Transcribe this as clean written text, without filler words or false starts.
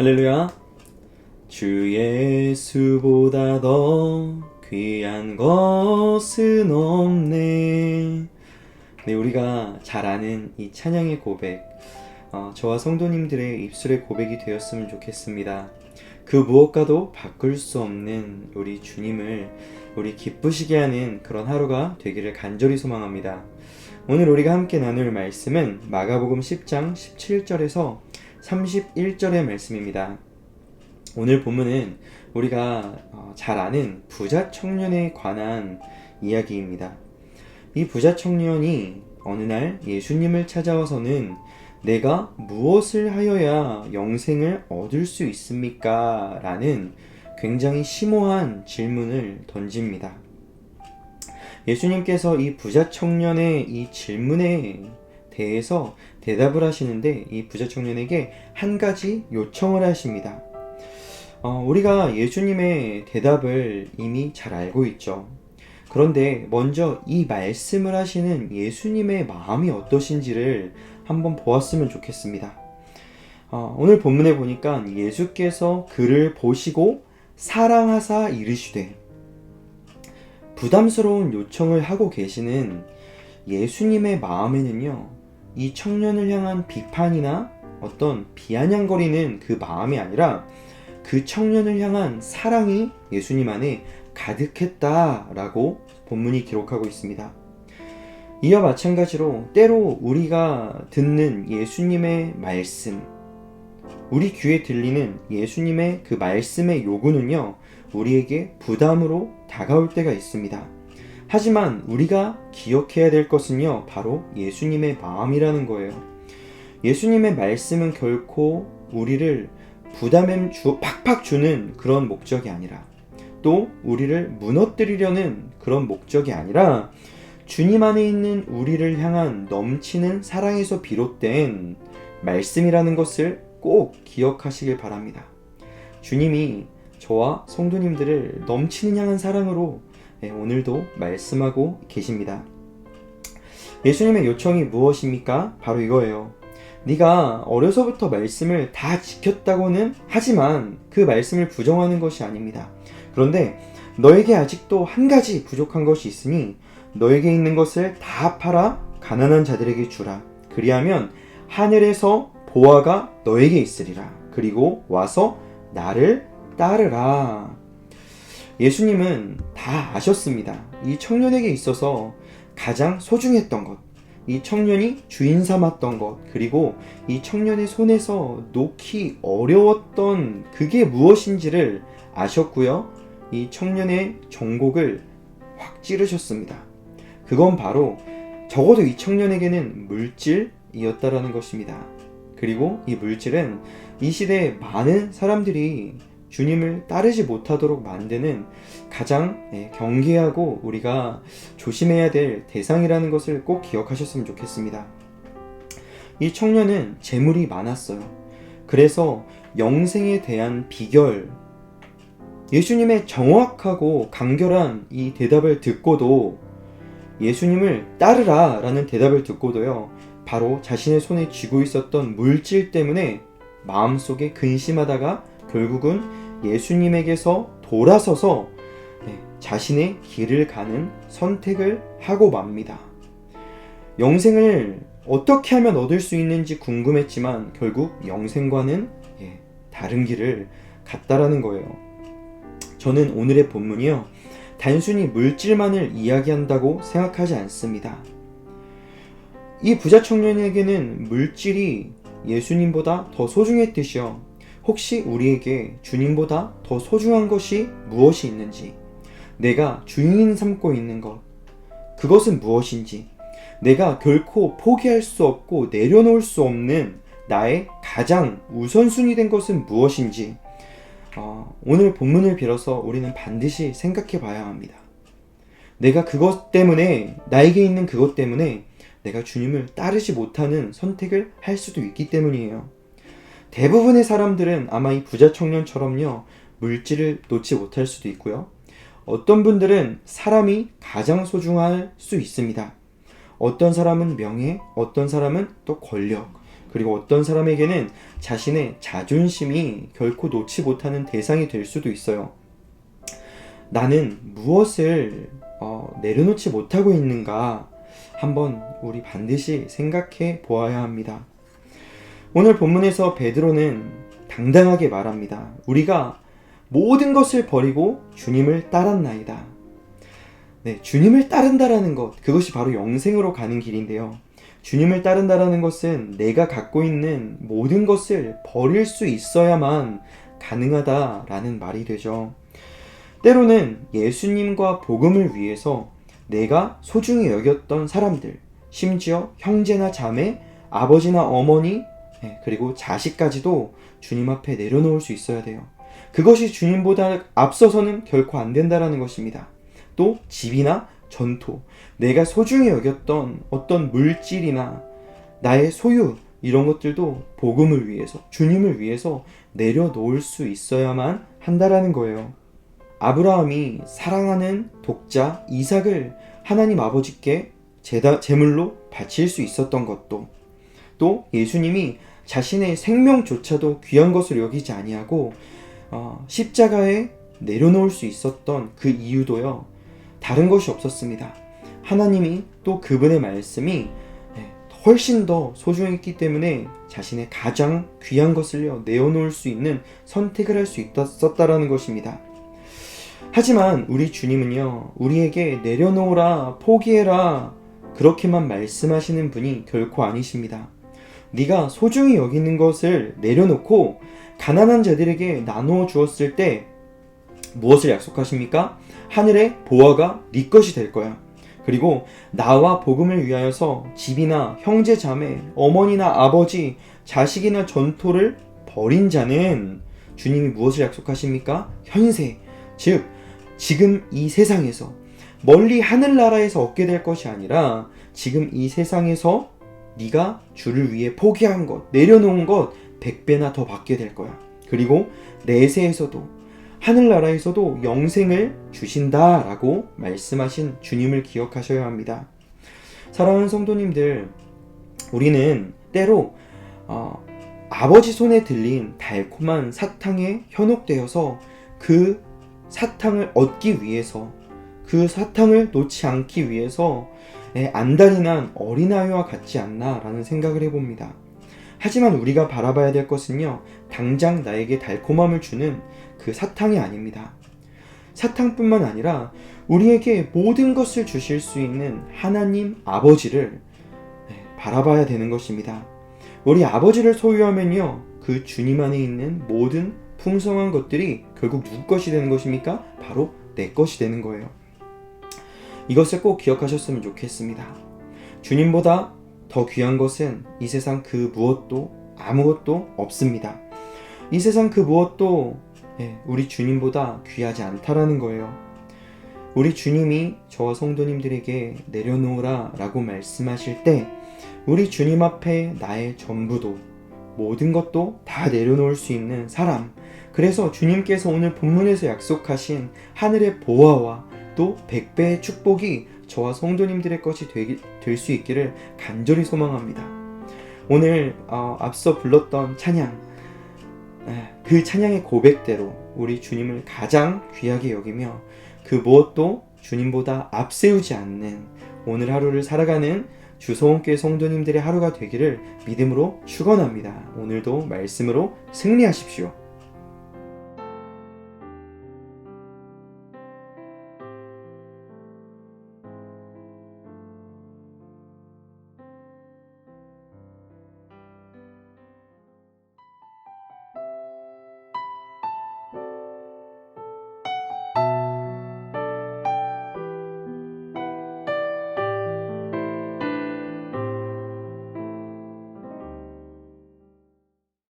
할렐루야. 주 예수보다 더 귀한 것은 없네. 네, 우리가 잘 아는 이 찬양의 고백, 저와 성도님들의 입술의 고백이 되었으면 좋겠습니다. 그 무엇과도 바꿀 수 없는 우리 주님을 우리 기쁘시게 하는 그런 하루가 되기를 간절히 소망합니다. 오늘 우리가 함께 나눌 말씀은 마가복음 10장 17절에서 31절의 말씀입니다. 오늘 본문은 우리가 잘 아는 부자 청년에 관한 이야기입니다. 이 부자 청년이 어느 날 예수님을 찾아와서는 내가 무엇을 하여야 영생을 얻을 수 있습니까? 라는 굉장히 심오한 질문을 던집니다. 예수님께서 이 부자 청년의 이 질문에 대해서 대답을 하시는데 이 부자 청년에게 한 가지 요청을 하십니다. 우리가 예수님의 대답을 이미 잘 알고 있죠. 그런데 먼저 이 말씀을 하시는 예수님의 마음이 어떠신지를 한번 보았으면 좋겠습니다. 오늘 본문에 보니까 예수께서 그를 보시고 사랑하사 이르시되, 부담스러운 요청을 하고 계시는 예수님의 마음에는요, 이 청년을 향한 비판이나 어떤 비아냥거리는 그 마음이 아니라 그 청년을 향한 사랑이 예수님 안에 가득했다라고 본문이 기록하고 있습니다. 이와 마찬가지로 때로 우리가 듣는 예수님의 말씀, 우리 귀에 들리는 예수님의 그 말씀의 요구는요, 우리에게 부담으로 다가올 때가 있습니다. 하지만 우리가 기억해야 될 것은요, 바로 예수님의 마음이라는 거예요. 예수님의 말씀은 결코 우리를 부담에 팍팍 주는 그런 목적이 아니라, 또 우리를 무너뜨리려는 그런 목적이 아니라 주님 안에 있는 우리를 향한 넘치는 사랑에서 비롯된 말씀이라는 것을 꼭 기억하시길 바랍니다. 주님이 저와 성도님들을 넘치는 향한 사랑으로 오늘도 말씀하고 계십니다. 예수님의 요청이 무엇입니까? 바로 이거예요. 네가 어려서부터 말씀을 다 지켰다고는 하지만 그 말씀을 부정하는 것이 아닙니다. 그런데 너에게 아직도 한 가지 부족한 것이 있으니 너에게 있는 것을 다 팔아 가난한 자들에게 주라. 그리하면 하늘에서 보화가 너에게 있으리라. 그리고 와서 나를 따르라. 예수님은 다 아셨습니다. 이 청년에게 있어서 가장 소중했던 것, 이 청년이 주인 삼았던 것, 그리고 이 청년의 손에서 놓기 어려웠던 그게 무엇인지를 아셨고요. 이 청년의 종곡을 확 찌르셨습니다. 그건 바로 적어도 이 청년에게는 물질이었다라는 것입니다. 그리고 이 물질은 이 시대에 많은 사람들이 주님을 따르지 못하도록 만드는 가장 경계하고 우리가 조심해야 될 대상이라는 것을 꼭 기억하셨으면 좋겠습니다. 이 청년은 재물이 많았어요. 그래서 영생에 대한 비결, 예수님의 정확하고 간결한 이 대답을 듣고도, 예수님을 따르라 라는 대답을 듣고도요, 바로 자신의 손에 쥐고 있었던 물질 때문에 마음속에 근심하다가 결국은 예수님에게서 돌아서서 자신의 길을 가는 선택을 하고 맙니다. 영생을 어떻게 하면 얻을 수 있는지 궁금했지만 결국 영생과는 다른 길을 갔다라는 거예요. 저는 오늘의 본문이요, 단순히 물질만을 이야기한다고 생각하지 않습니다. 이 부자 청년에게는 물질이 예수님보다 더 소중했듯이요, 혹시 우리에게 주님보다 더 소중한 것이 무엇이 있는지, 내가 주인 삼고 있는 것, 그것은 무엇인지, 내가 결코 포기할 수 없고 내려놓을 수 없는 나의 가장 우선순위 된 것은 무엇인지, 오늘 본문을 빌어서 우리는 반드시 생각해 봐야 합니다. 내가 그것 때문에, 나에게 있는 그것 때문에 내가 주님을 따르지 못하는 선택을 할 수도 있기 때문이에요. 대부분의 사람들은 아마 이 부자 청년처럼요, 물질을 놓지 못할 수도 있고요. 어떤 분들은 사람이 가장 소중할 수 있습니다. 어떤 사람은 명예, 어떤 사람은 또 권력, 그리고 어떤 사람에게는 자신의 자존심이 결코 놓지 못하는 대상이 될 수도 있어요. 나는 무엇을 내려놓지 못하고 있는가 한번 우리 반드시 생각해 보아야 합니다. 오늘 본문에서 베드로는 당당하게 말합니다. 우리가 모든 것을 버리고 주님을 따랐나이다. 네, 주님을 따른다라는 것, 그것이 바로 영생으로 가는 길인데요. 주님을 따른다라는 것은 내가 갖고 있는 모든 것을 버릴 수 있어야만 가능하다라는 말이 되죠. 때로는 예수님과 복음을 위해서 내가 소중히 여겼던 사람들, 심지어 형제나 자매, 아버지나 어머니, 그리고 자식까지도 주님 앞에 내려놓을 수 있어야 돼요. 그것이 주님보다 앞서서는 결코 안 된다라는 것입니다. 또 집이나 전토, 내가 소중히 여겼던 어떤 물질이나 나의 소유, 이런 것들도 복음을 위해서, 주님을 위해서 내려놓을 수 있어야만 한다라는 거예요. 아브라함이 사랑하는 독자 이삭을 하나님 아버지께 제물로 바칠 수 있었던 것도, 또 예수님이 자신의 생명조차도 귀한 것으로 여기지 아니하고 십자가에 내려놓을 수 있었던 그 이유도요, 다른 것이 없었습니다. 하나님이 또 그분의 말씀이 훨씬 더 소중했기 때문에 자신의 가장 귀한 것을요 내어놓을 수 있는 선택을 할 수 있었다라는 것입니다. 하지만 우리 주님은요, 우리에게 내려놓으라, 포기해라, 그렇게만 말씀하시는 분이 결코 아니십니다. 네가 소중히 여기는 것을 내려놓고 가난한 자들에게 나누어 주었을 때 무엇을 약속하십니까? 하늘의 보화가 네 것이 될 거야. 그리고 나와 복음을 위하여서 집이나 형제 자매, 어머니나 아버지, 자식이나 전토를 버린 자는 주님이 무엇을 약속하십니까? 현세, 즉 지금 이 세상에서, 멀리 하늘나라에서 얻게 될 것이 아니라 지금 이 세상에서 네가 주를 위해 포기한 것, 내려놓은 것 100배나 더 받게 될 거야. 그리고 내세에서도, 하늘나라에서도 영생을 주신다라고 말씀하신 주님을 기억하셔야 합니다. 사랑하는 성도님들, 우리는 때로 아버지 손에 들린 달콤한 사탕에 현혹되어서 그 사탕을 얻기 위해서, 그 사탕을 놓지 않기 위해서 안달이 난 어린아이와 같지 않나 라는 생각을 해봅니다. 하지만 우리가 바라봐야 될 것은요, 당장 나에게 달콤함을 주는 그 사탕이 아닙니다. 사탕뿐만 아니라 우리에게 모든 것을 주실 수 있는 하나님 아버지를 바라봐야 되는 것입니다. 우리 아버지를 소유하면요, 그 주님 안에 있는 모든 풍성한 것들이 결국 누구 것이 되는 것입니까? 바로 내 것이 되는 거예요. 이것을 꼭 기억하셨으면 좋겠습니다. 주님보다 더 귀한 것은 이 세상 그 무엇도, 아무것도 없습니다. 이 세상 그 무엇도 우리 주님보다 귀하지 않다라는 거예요. 우리 주님이 저와 성도님들에게 내려놓으라 라고 말씀하실 때 우리 주님 앞에 나의 전부도, 모든 것도 다 내려놓을 수 있는 사람, 그래서 주님께서 오늘 본문에서 약속하신 하늘의 보화와 또 100배의 축복이 저와 성도님들의 것이 될 수 있기를 간절히 소망합니다. 오늘 앞서 불렀던 찬양, 그 찬양의 고백대로 우리 주님을 가장 귀하게 여기며 그 무엇도 주님보다 앞세우지 않는 오늘 하루를 살아가는 주소원교회 성도님들의 하루가 되기를 믿음으로 축원합니다. 오늘도 말씀으로 승리하십시오.